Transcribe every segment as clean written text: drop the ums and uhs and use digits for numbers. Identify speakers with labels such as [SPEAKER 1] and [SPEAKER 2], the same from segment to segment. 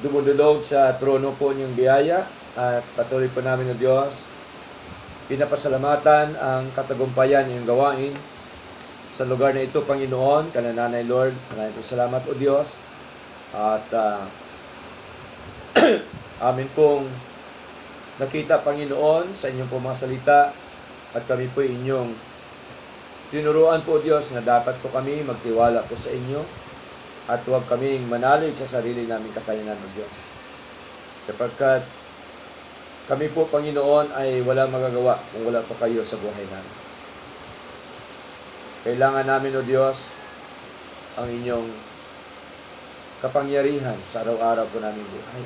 [SPEAKER 1] dumudulog sa trono po niyong biyaya at patuloy po namin o Diyos, pinapasalamatan ang katagumpayan niyong gawain sa lugar na ito, Panginoon, kanananay Lord. Maraming po salamat o Diyos. At amin pong nakita, Panginoon, sa inyong pong mga salita at kami po inyong tinuruan po, Diyos, na dapat po kami magtiwala po sa inyo at huwag kaming manalig sa sarili naming kakayanan, o Diyos. Sapagkat kami po, Panginoon, ay wala magagawa kung wala po kayo sa buhay namin. Kailangan namin, o Diyos, ang inyong kapangyarihan sa araw-araw po naming buhay.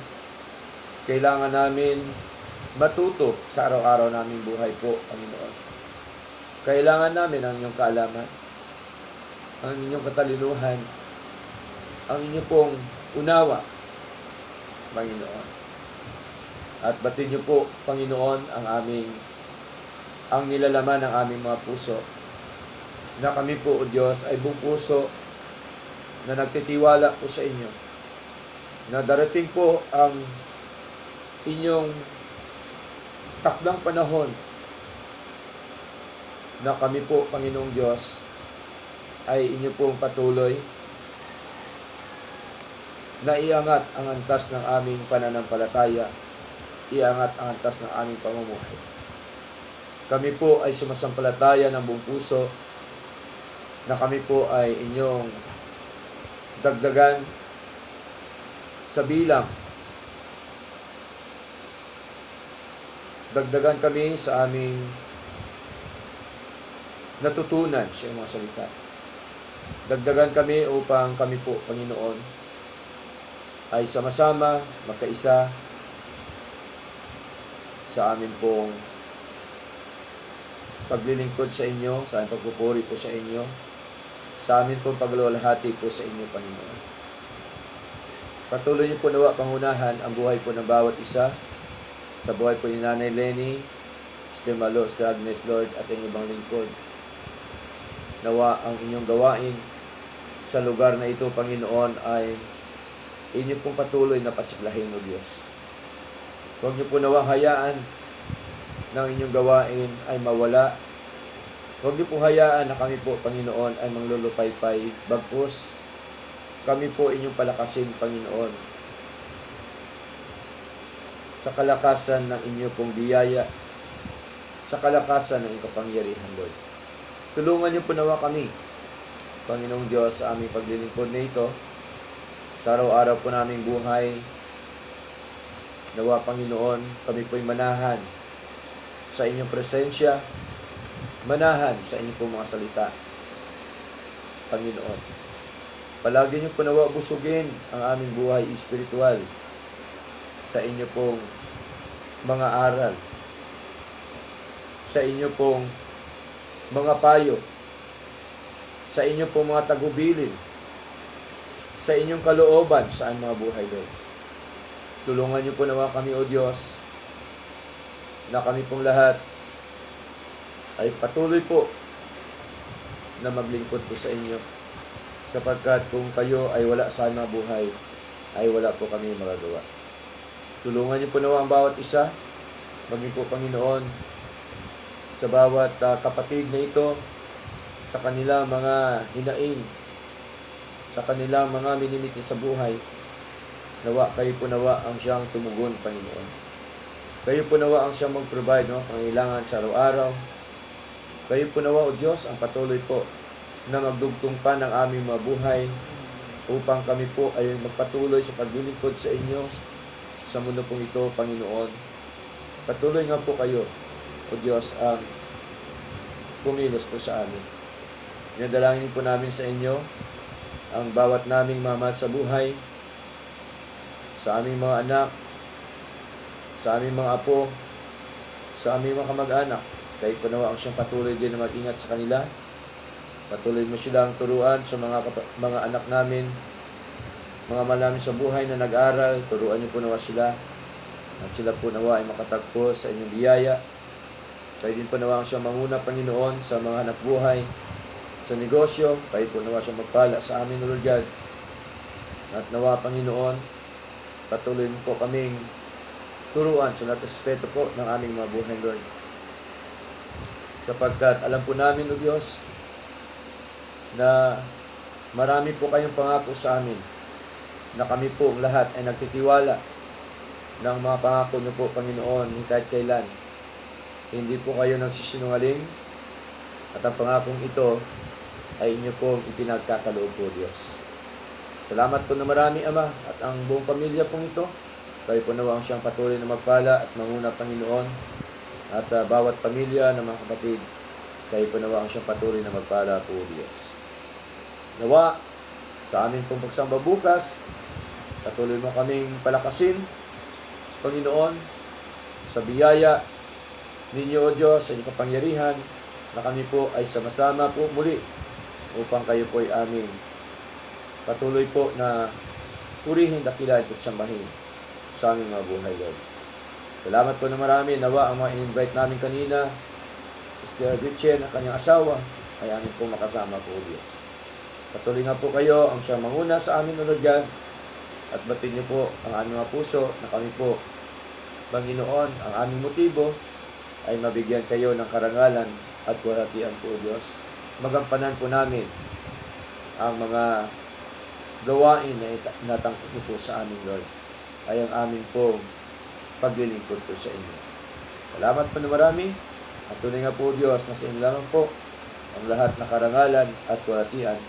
[SPEAKER 1] Kailangan namin matuto sa araw-araw naming buhay po, Panginoon. Kailangan namin ang inyong kaalaman, ang inyong katalinuhan, ang inyong pong unawa, Panginoon. At batin niyo po, Panginoon, ang nilalaman ng aming mga puso, na kami po, O Diyos, ay buong puso na nagtitiwala po sa inyo, na darating po ang inyong takdang panahon na kami po, Panginoong Diyos, ay inyo pong patuloy na iangat ang antas ng aming pananampalataya, iangat ang antas ng aming pamumuhay. Kami po ay sumasampalataya ng buong puso na kami po ay inyong dagdagan sa bilang. Dagdagan kami sa aming natutunan sa mga salita. Dagdagan kami upang kami po, Panginoon, ay sama-sama, magkaisa sa amin pong paglilingkod sa inyo, sa aming pagpupuri po sa inyo, sa amin pong pagluwalhati po sa inyo, Panginoon. Patuloy niyo po nawa pangunahan ang buhay po ng bawat isa, sa buhay po ni Nanay Lenny, Sister Malo, Sister Agnes, Lord, at inyong ibang lingkod. Nawa ang inyong gawain sa lugar na ito, Panginoon, ay inyo pong patuloy na pasiglahin, O Diyos. Huwag niyo po nawang hayaan ng inyong gawain ay mawala. Huwag niyo po hayaan na kami po, Panginoon, ay manglulupaypay. Bagkus, kami po inyong palakasin, Panginoon, sa kalakasan ng inyo pong biyaya, sa kalakasan ng inyong kapangyarihan, Lord. Tulungan niyo po nawa kami, Panginoong Diyos, sa aming paglilingkod na ito, sa araw-araw po naming buhay. Nawa, Panginoon, kami po'y manahan sa inyong presensya, manahan sa inyong pong mga salita, Panginoon. Palagi niyo po nawa busugin ang aming buhay espiritual sa inyo pong mga aral, sa inyo pong mga payo, sa inyo pong mga tagubilin, sa inyong kalooban sa aming mga buhay, Lord. Tulungan niyo po nawa kami, O Diyos, na kami pong lahat ay patuloy po na maglingkod po sa inyo, sapagkat kung kayo ay wala sa aming mga buhay, ay wala po kami magagawa. Tulungan niyo po nawa ang bawat isa, maging po, Panginoon, sa bawat kapatid na ito, sa kanilang mga hinaing, sa kanilang mga minimiti sa buhay. Nawa, kayo po nawa ang siyang tumugon, Panginoon. Kayo po nawa ang siyang mag-provide, pangailangan sa araw-araw. Kayo po nawa, O Diyos, ang patuloy po na magdugtong pa ng aming mga buhay upang kami po ay magpatuloy sa paglilingkod sa inyo sa mundo pong ito, Panginoon. Patuloy nga po kayo, O Diyos, ang pumilos po sa amin. Dinadalangin po namin sa inyo ang bawat naming mamahal sa buhay, sa aming mga anak, sa aming mga apo, sa aming mga kamag-anak. Kayo po nawa ang siyang patuloy din na mag-ingat sa kanila. Patuloy mo silang turuan sa mga anak namin, mga malamin sa buhay na nag-aral. Turuan niyo po nawa sila, at sila po nawa ay makatagpo sa inyong biyaya. Kayo din po nawa ang siyang manguna, Panginoon, sa mga hanap buhay, sa negosyo. Kayo po nawa siyang magpala sa amin, Lord God. At nawa, Panginoon, Patuloy mo po kaming turuan sa lahat ng aspeto po ng aming mga buhay, Lord. Sapagkat alam po namin, O Diyos, na marami po kayong pangako sa amin, na kami po lahat ay nagtitiwala ng mga pangako niyo po, Panginoon, kahit kailan. Hindi po kayo nagsisinungaling, at ang pangakong ito ay inyo pong ipinagkakaloob po, Diyos. Salamat po na marami, Ama, at ang buong pamilya pong ito, kayo po nawa ang siyang patuloy na magpala at manguna, Panginoon, at bawat pamilya ng mga kapatid, kayo po nawa ang siyang patuloy na magpala po, Diyos. Nawa, sa amin pong pagsamba bukas, patuloy mo kaming palakasin, Panginoon, sa biyaya ninyo, O Diyos, sa inyong kapangyarihan, na kami po ay sama-sama po muli upang kayo po ay aming patuloy po na purihin, dakilain at sambahin sa aming mga buhay, Lord. Salamat po na marami. Nawa ang mga in-invite namin kanina, Sister Gretchen at kanyang asawa, ay amin po makasama po, Diyos. Patuloy nga po kayo ang siyang manguna sa amin, Lord God, at batin niyo po ang aming mga puso na kami po, Panginoon, ang aming motibo ay mabigyan kayo ng karangalan at waratian po, Diyos. Magampanan po namin ang mga gawain na natangkot niyo po sa amin, Lord, ay ang aming pong paglilingkod po sa inyo. Salamat po na marami. At tunay nga po, Diyos, na sa inyo lamang po ang lahat na karangalan at waratian.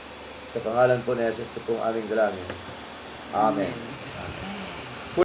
[SPEAKER 1] Sa pangalan po na Jesus, ito pong aming dalangin. Amen.